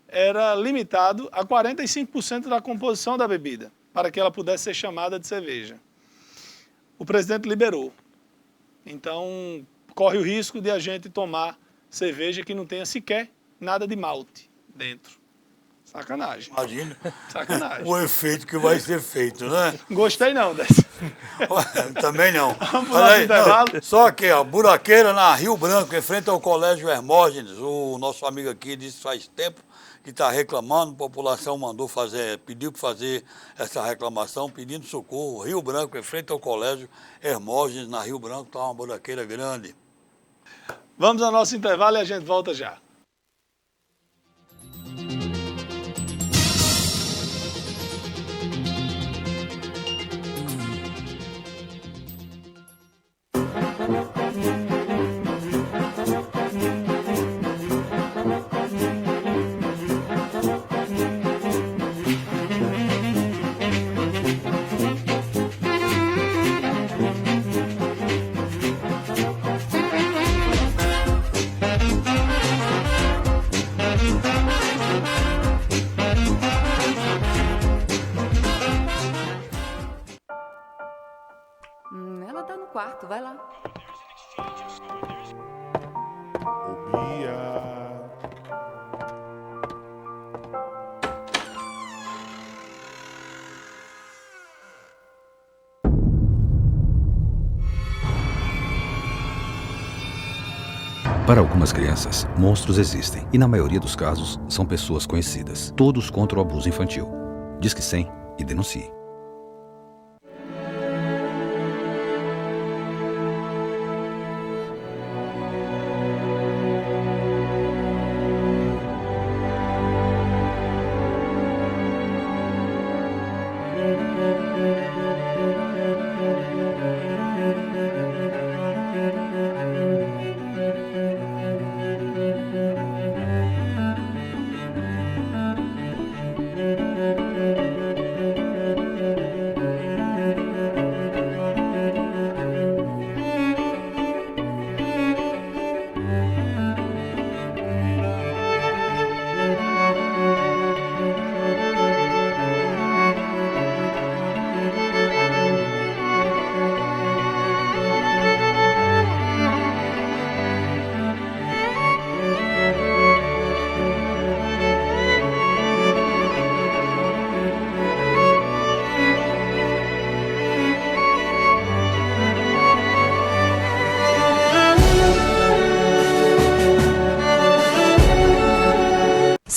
era limitado a 45% da composição da bebida, para que ela pudesse ser chamada de cerveja. O presidente liberou. Então, corre o risco de a gente tomar cerveja que não tenha sequer nada de malte dentro. Sacanagem. Imagina Sacanagem. o efeito que vai ser feito, né? Gostei não dessa. Também não. Vamos Olha lá aí, pro intervalo. só aqui, ó, buraqueira na Rio Branco, em frente ao Colégio Hermógenes. O nosso amigo aqui disse faz tempo que está reclamando, a população pediu para fazer essa reclamação, pedindo socorro. Rio Branco, em frente ao Colégio Hermógenes, na Rio Branco, está uma buraqueira grande. Vamos ao nosso intervalo e a gente volta já. Ela tá no quarto, vai lá. Ô, Bia. Para algumas crianças, monstros existem e, na maioria dos casos, são pessoas conhecidas. Todos contra o abuso infantil. Disque 100 e denuncie.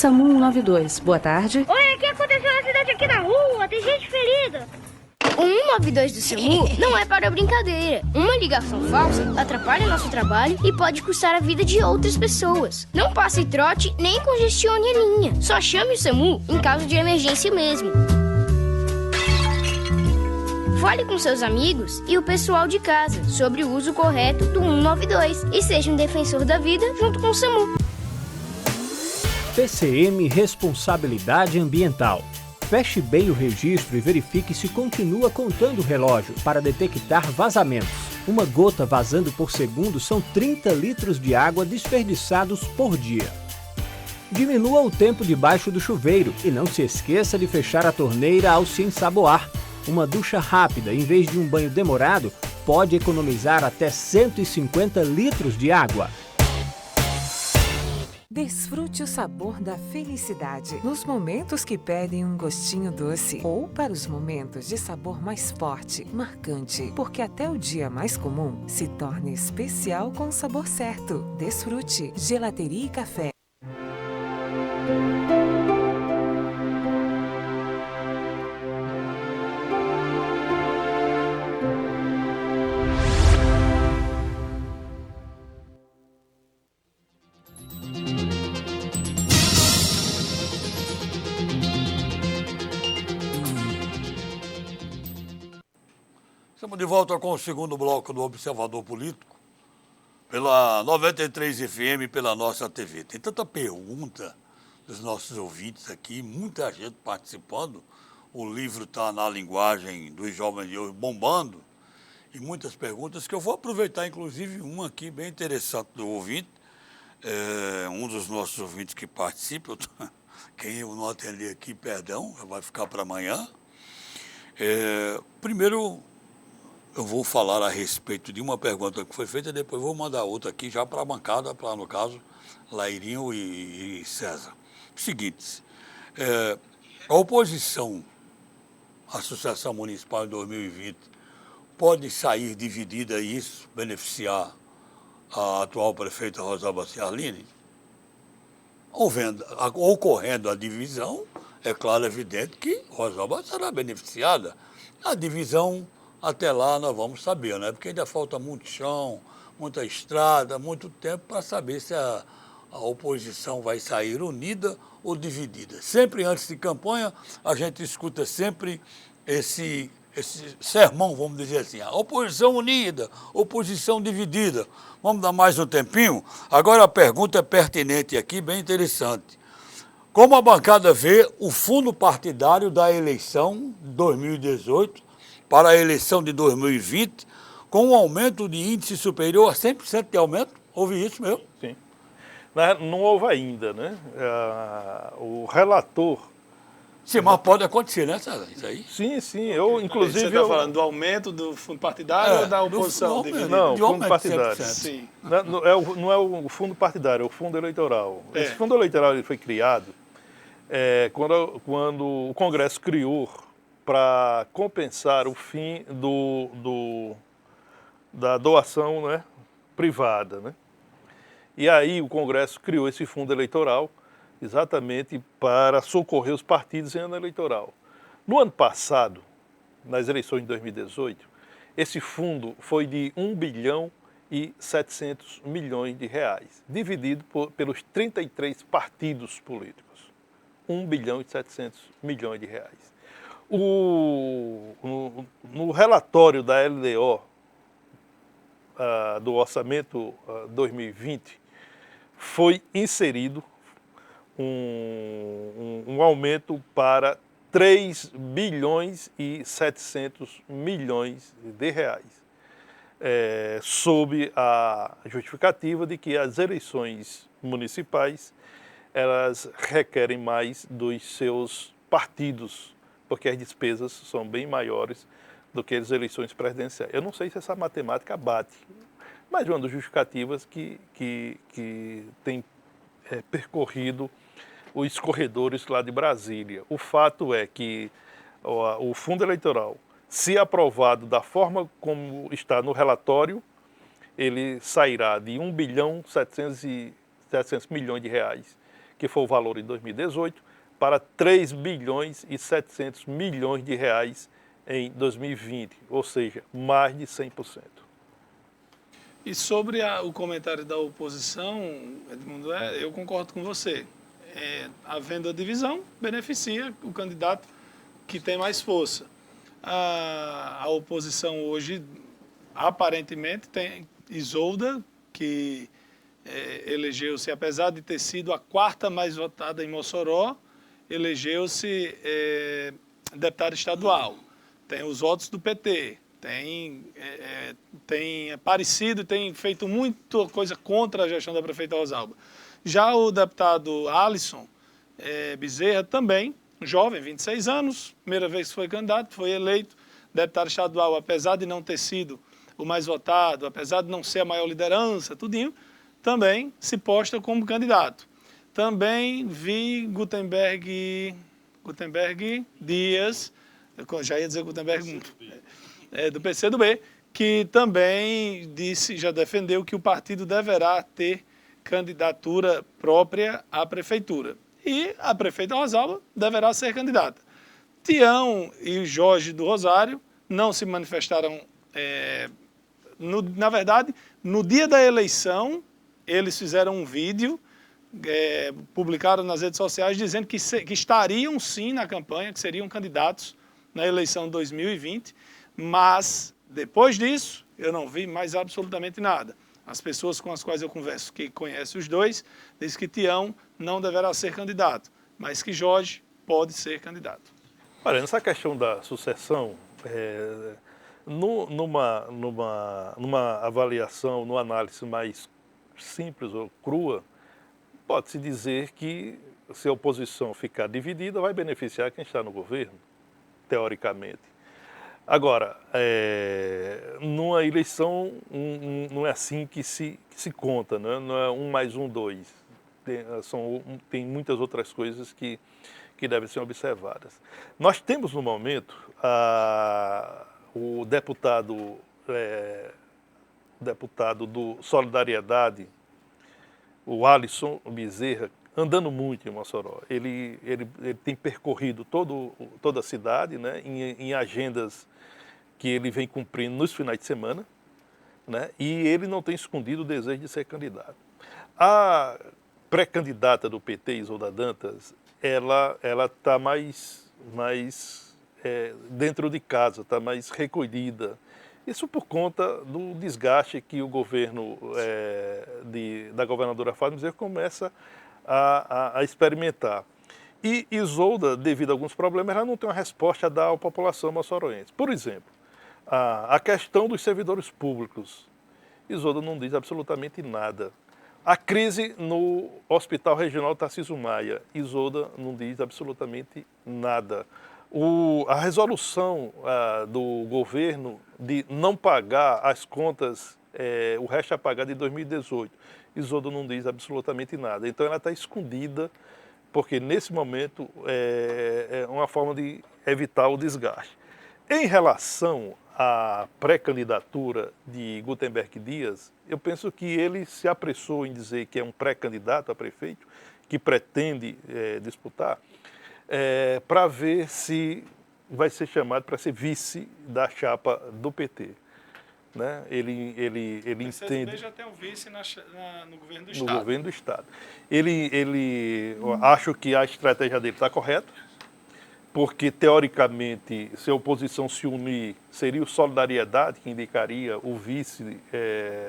SAMU 192, boa tarde. Oi, o que aconteceu na cidade aqui na rua? Tem gente ferida. O 192 do SAMU não é para brincadeira. Uma ligação falsa atrapalha nosso trabalho e pode custar a vida de outras pessoas. Não passe trote nem congestione a linha. Só chame o SAMU em caso de emergência mesmo. Fale com seus amigos e o pessoal de casa sobre o uso correto do 192 e seja um defensor da vida junto com o SAMU. TCM Responsabilidade Ambiental. Feche bem o registro e verifique se continua contando o relógio para detectar vazamentos. Uma gota vazando por segundo são 30 litros de água desperdiçados por dia. Diminua o tempo debaixo do chuveiro e não se esqueça de fechar a torneira ao se ensaboar. Uma ducha rápida, em vez de um banho demorado, pode economizar até 150 litros de água. Desfrute o sabor da felicidade nos momentos que pedem um gostinho doce ou para os momentos de sabor mais forte, marcante, porque até o dia mais comum se torna especial com o sabor certo. Desfrute Gelateria e Café. Estamos de volta com o segundo bloco do Observador Político, pela 93 FM e pela nossa TV. Tem tanta pergunta dos nossos ouvintes aqui, muita gente participando. o livro está na linguagem dos jovens de hoje bombando, e muitas perguntas que eu vou aproveitar, inclusive uma aqui bem interessante do ouvinte, um dos nossos ouvintes que participa, quem eu não atendi aqui, perdão, vai ficar para amanhã. Primeiro, eu vou falar a respeito de uma pergunta que foi feita, depois vou mandar outra aqui já para a bancada, para, no caso, Lairinho e César. Seguinte, a oposição à Associação Municipal de 2020 pode sair dividida e isso beneficiar a atual prefeita Rosalba Ciarline? Ocorrendo a divisão, é claro, evidente que Rosalba será beneficiada. A divisão, até lá, nós vamos saber, né? Porque ainda falta muito chão, muita estrada, muito tempo para saber se a oposição vai sair unida ou dividida. Sempre antes de campanha, a gente escuta sempre esse sermão, vamos dizer assim, a oposição unida, oposição dividida. Vamos dar mais um tempinho? Agora a pergunta é pertinente aqui, bem interessante. Como a bancada vê o fundo partidário da eleição 2018 para a eleição de 2020, com um aumento de índice superior a 100% de aumento? Houve isso mesmo? Sim. Não houve ainda, né? O relator... Sim, mas pode acontecer, né, César? Isso aí? Sim. Eu, inclusive... Você está falando do aumento do fundo partidário ou da oposição? Não, fundo partidário. Sim. Não é o fundo partidário, é o fundo eleitoral. Esse fundo eleitoral ele foi criado quando o Congresso criou para compensar o fim da doação, né, privada, né? E aí o Congresso criou esse fundo eleitoral exatamente para socorrer os partidos em ano eleitoral. No ano passado, nas eleições de 2018, esse fundo foi de 1 bilhão e 700 milhões de reais, dividido pelos 33 partidos políticos. 1 bilhão e 700 milhões de reais. No relatório da LDO, do orçamento 2020, foi inserido um aumento para 3 bilhões e 700 milhões de reais, sob a justificativa de que as eleições municipais elas requerem mais dos seus partidos, porque as despesas são bem maiores do que as eleições presidenciais. Eu não sei se essa matemática bate, mas é uma das justificativas que tem percorrido os corredores lá de Brasília. O fato é que o fundo eleitoral, se aprovado da forma como está no relatório, ele sairá de 1 bilhão e 700 milhões de reais, que foi o valor em 2018, para 3 bilhões e 700 milhões de reais em 2020, ou seja, mais de 100%. E sobre o comentário da oposição, Edmundo, eu concordo com você. Havendo a divisão, beneficia o candidato que tem mais força. A oposição hoje, aparentemente, tem Isolda, que elegeu-se, apesar de ter sido a 4ª mais votada em Mossoró, elegeu-se deputado estadual. Tem os votos do PT, tem aparecido, tem feito muita coisa contra a gestão da prefeita Rosalba. Já o deputado Alisson Bezerra, também jovem, 26 anos, primeira vez que foi candidato, foi eleito deputado estadual, apesar de não ter sido o mais votado, apesar de não ser a maior liderança, tudinho, também se posta como candidato. Também vi Gutenberg Dias, eu já ia dizer Gutenberg, do PCdoB, que também já defendeu que o partido deverá ter candidatura própria à prefeitura. E a prefeita Rosalba deverá ser candidata. Tião e Jorge do Rosário não se manifestaram, na verdade, no dia da eleição, eles fizeram um vídeo, publicaram nas redes sociais, dizendo que estariam sim na campanha, que seriam candidatos na eleição de 2020, mas depois disso eu não vi mais absolutamente nada. As pessoas com as quais eu converso, que conhecem os dois, dizem que Tião não deverá ser candidato, mas que Jorge pode ser candidato. Olha, nessa questão da sucessão, numa avaliação, numa análise mais simples ou crua, pode-se dizer que se a oposição ficar dividida, vai beneficiar quem está no governo, teoricamente. Agora, numa eleição não é assim que se conta, né? Não é 1 mais 1, 2. Tem muitas outras coisas que devem ser observadas. Nós temos no momento o deputado do Solidariedade, o Alisson Bezerra, andando muito em Mossoró. Ele tem percorrido toda a cidade, né, em agendas que ele vem cumprindo nos finais de semana, né, e ele não tem escondido o desejo de ser candidato. A pré-candidata do PT, Isolda Dantas, ela está mais dentro de casa, está mais recolhida. Isso por conta do desgaste que o governo da governadora Fátima Bezerra começa a experimentar. E Isolda, devido a alguns problemas, ela não tem uma resposta a dar à população moçoroense. Por exemplo, a questão dos servidores públicos. Isolda não diz absolutamente nada. A crise no Hospital Regional Tarcísio Maia. Isolda não diz absolutamente nada. A resolução do governo de não pagar as contas, o resto a pagar de 2018. Isolda não diz absolutamente nada. Então ela está escondida, porque nesse momento é uma forma de evitar o desgaste. Em relação à pré-candidatura de Gutenberg Dias, eu penso que ele se apressou em dizer que é um pré-candidato a prefeito, que pretende disputar, para ver se vai ser chamado para ser vice da chapa do PT. Né? Ele entende. Já tem um vice no governo do no Estado. Governo do Estado. Acho que a estratégia dele está correta, porque, teoricamente, se a oposição se unir, seria o Solidariedade que indicaria o vice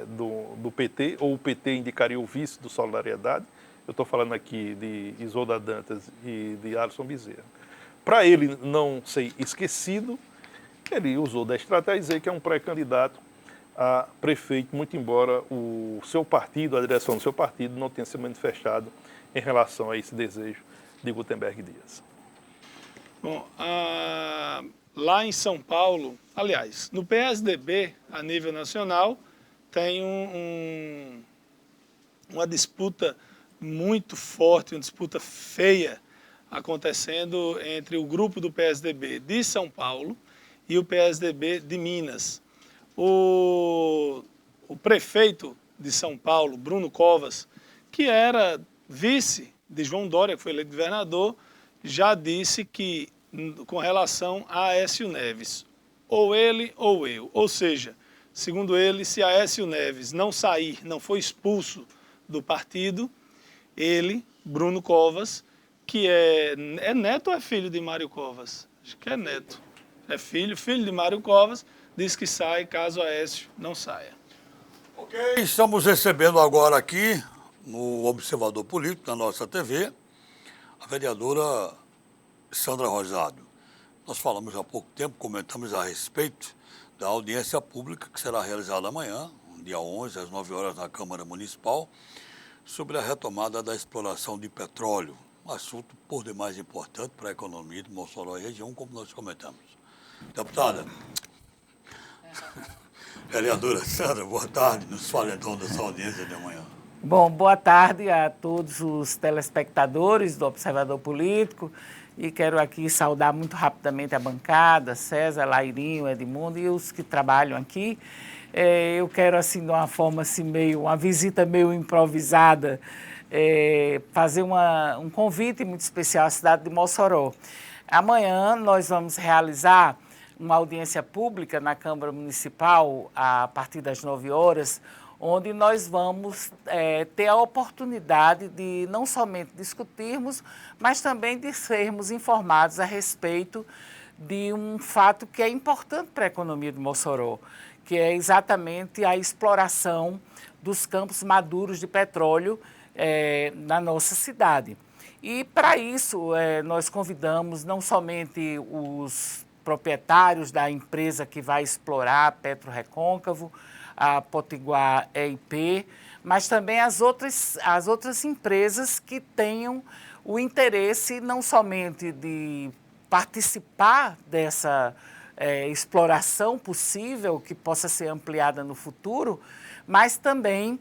do PT, ou o PT indicaria o vice do Solidariedade. Eu estou falando aqui de Isolda Dantas e de Alisson Bezerra. Para ele não ser esquecido, ele usou da estratégia de dizer que é um pré-candidato a prefeito, muito embora o seu partido, a direção do seu partido, não tenha se manifestado em relação a esse desejo de Gutenberg Dias. Bom, lá em São Paulo, aliás, no PSDB, a nível nacional, tem uma disputa muito forte, uma disputa feia acontecendo entre o grupo do PSDB de São Paulo e o PSDB de Minas. O prefeito de São Paulo, Bruno Covas, que era vice de João Dória, que foi eleito governador, já disse que, com relação a Aécio Neves, ou ele ou eu. Ou seja, segundo ele, se Aécio Neves não sair, não for expulso do partido, ele, Bruno Covas, que é neto ou é filho de Mário Covas? Acho que é neto. É filho de Mário Covas, diz que sai caso Aécio não saia. Ok, estamos recebendo agora aqui, no Observador Político, na nossa TV, a vereadora Sandra Rosado. Nós falamos há pouco tempo, comentamos a respeito da audiência pública que será realizada amanhã, dia 11, às 9 horas, na Câmara Municipal, sobre a retomada da exploração de petróleo, um assunto por demais importante para a economia de Mossoró e região, como nós comentamos. Deputada, vereadora Sandra, boa tarde, nos fale então dessa audiência de amanhã. Bom, boa tarde a todos os telespectadores do Observador Político e quero aqui saudar muito rapidamente a bancada, César, Lairinho, Edmundo e os que trabalham aqui. Eu quero, assim, de uma forma, assim, uma visita meio improvisada, fazer um convite muito especial à cidade de Mossoró. Amanhã nós vamos realizar uma audiência pública na Câmara Municipal a partir das 9 horas, onde nós vamos ter a oportunidade de não somente discutirmos, mas também de sermos informados a respeito de um fato que é importante para a economia de Mossoró, que é exatamente a exploração dos campos maduros de petróleo na nossa cidade. E para isso nós convidamos não somente os proprietários da empresa que vai explorar a Petro Recôncavo, a Potiguar EIP, mas também as outras empresas que tenham o interesse não somente de participar dessa exploração possível, que possa ser ampliada no futuro, mas também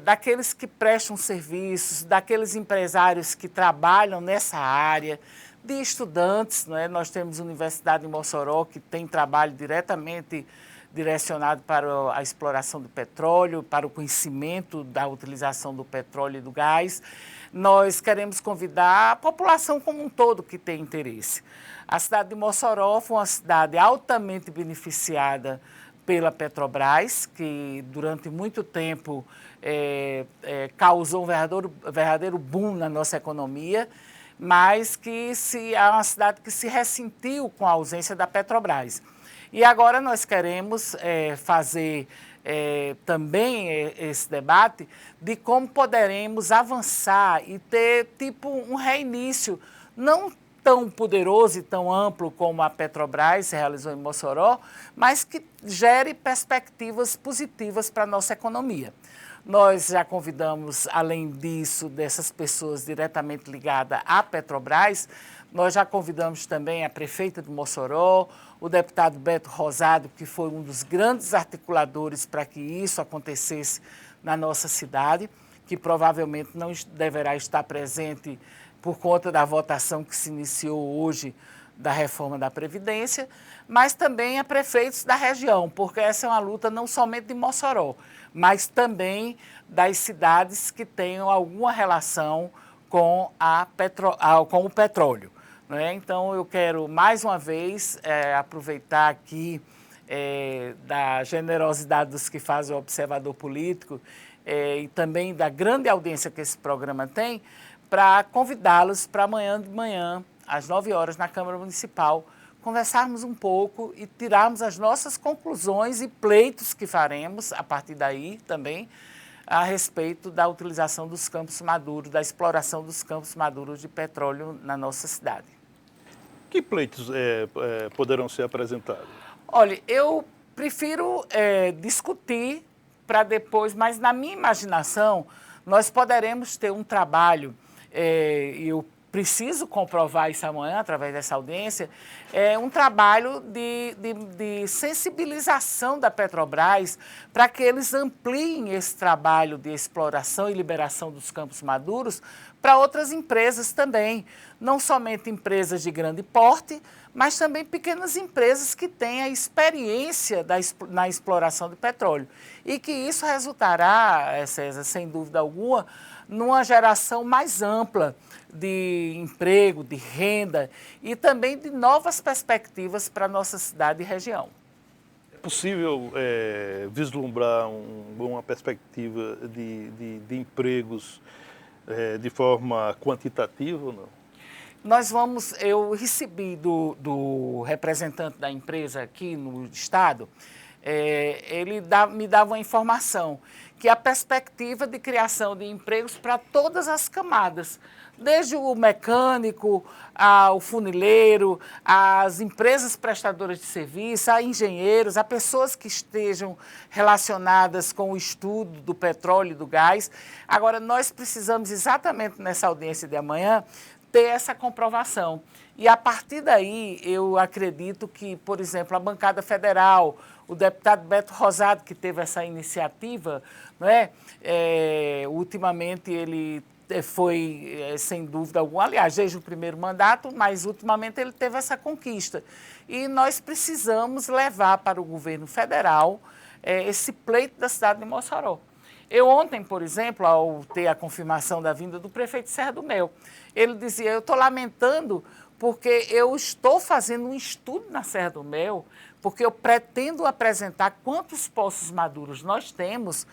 daqueles que prestam serviços, daqueles empresários que trabalham nessa área, de estudantes, não é? Nós temos a Universidade de Mossoró, que tem trabalho diretamente direcionado para a exploração do petróleo, para o conhecimento da utilização do petróleo e do gás. Nós queremos convidar a população como um todo que tem interesse. A cidade de Mossoró foi uma cidade altamente beneficiada pela Petrobras, que durante muito tempo causou um verdadeiro boom na nossa economia, mas que é uma cidade que se ressentiu com a ausência da Petrobras. E agora nós queremos fazer também esse debate de como poderemos avançar e ter tipo um reinício, não tão poderoso e tão amplo como a Petrobras se realizou em Mossoró, mas que gere perspectivas positivas para a nossa economia. Nós já convidamos, além disso, dessas pessoas diretamente ligadas à Petrobras, nós já convidamos também a prefeita de Mossoró, o deputado Beto Rosado, que foi um dos grandes articuladores para que isso acontecesse na nossa cidade, que provavelmente não deverá estar presente por conta da votação que se iniciou hoje da reforma da Previdência, mas também a prefeitos da região, porque essa é uma luta não somente de Mossoró, mas também das cidades que tenham alguma relação com o petróleo. Não é? Então, eu quero, mais uma vez, aproveitar aqui da generosidade dos que fazem o Observador Político e também da grande audiência que esse programa tem, para convidá-los para amanhã de manhã, às 9 horas, na Câmara Municipal, conversarmos um pouco e tirarmos as nossas conclusões e pleitos que faremos, a partir daí também, a respeito da utilização dos campos maduros, da exploração dos campos maduros de petróleo na nossa cidade. Que pleitos poderão ser apresentados? Olha, eu prefiro discutir para depois, mas na minha imaginação, nós poderemos ter um trabalho, e eu preciso comprovar isso amanhã, através dessa audiência, um trabalho de sensibilização da Petrobras para que eles ampliem esse trabalho de exploração e liberação dos campos maduros para outras empresas também, não somente empresas de grande porte, mas também pequenas empresas que têm a experiência na exploração de petróleo. E que isso resultará, César, sem dúvida alguma, numa geração mais ampla de emprego, de renda e também de novas perspectivas para a nossa cidade e região. É possível vislumbrar uma perspectiva de empregos de forma quantitativa ou não? Eu recebi do representante da empresa aqui no estado, ele me dava uma informação que a perspectiva de criação de empregos para todas as camadas, desde o mecânico, ao funileiro, às empresas prestadoras de serviço, a engenheiros, a pessoas que estejam relacionadas com o estudo do petróleo e do gás. Agora, nós precisamos exatamente nessa audiência de amanhã ter essa comprovação. E a partir daí, eu acredito que, por exemplo, a bancada federal, o deputado Beto Rosado, que teve essa iniciativa, não é? Ultimamente ele foi, sem dúvida alguma, aliás, desde o primeiro mandato, mas ultimamente ele teve essa conquista. E nós precisamos levar para o governo federal esse pleito da cidade de Mossoró. Eu ontem, por exemplo, ao ter a confirmação da vinda do prefeito de Serra do Mel, ele dizia, eu estou lamentando porque eu estou fazendo um estudo na Serra do Mel, porque eu pretendo apresentar quantos poços maduros nós temos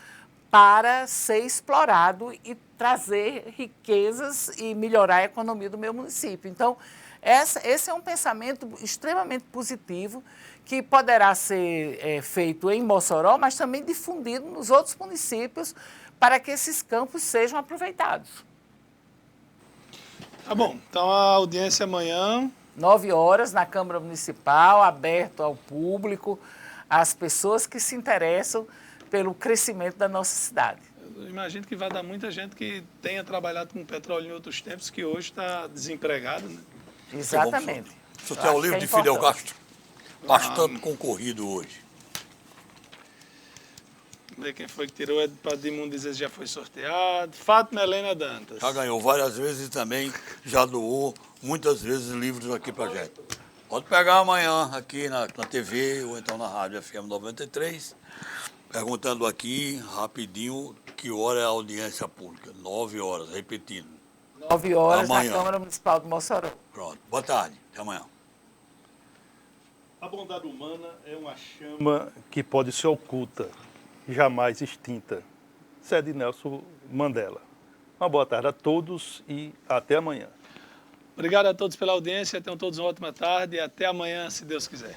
para ser explorado e trazer riquezas e melhorar a economia do meu município. Então, esse é um pensamento extremamente positivo que poderá ser feito em Mossoró, mas também difundido nos outros municípios para que esses campos sejam aproveitados. Tá bom, então a audiência amanhã... 9 horas na Câmara Municipal, aberto ao público, às pessoas que se interessam pelo crescimento da nossa cidade. Eu imagino que vai dar muita gente que tenha trabalhado com petróleo em outros tempos, que hoje está desempregado, né? Exatamente. Isso tem o livro de Fidel Castro, bastante concorrido hoje. Vamos ver quem foi que tirou, para Edmundo dizer se já foi sorteado. Fátima Helena Dantas. Já ganhou várias vezes e também já doou muitas vezes livros aqui pra gente. Pode pegar amanhã aqui na TV ou então na Rádio FM 93, perguntando aqui rapidinho que hora é a audiência pública. 9 horas, repetindo. 9 horas amanhã. na Câmara Municipal de Mossoró. Pronto. Boa tarde. Até amanhã. A bondade humana é uma chama que pode ser oculta, jamais extinta. Sede Nelson Mandela. Uma boa tarde a todos e até amanhã. Obrigado a todos pela audiência, tenham todos uma ótima tarde e até amanhã, se Deus quiser.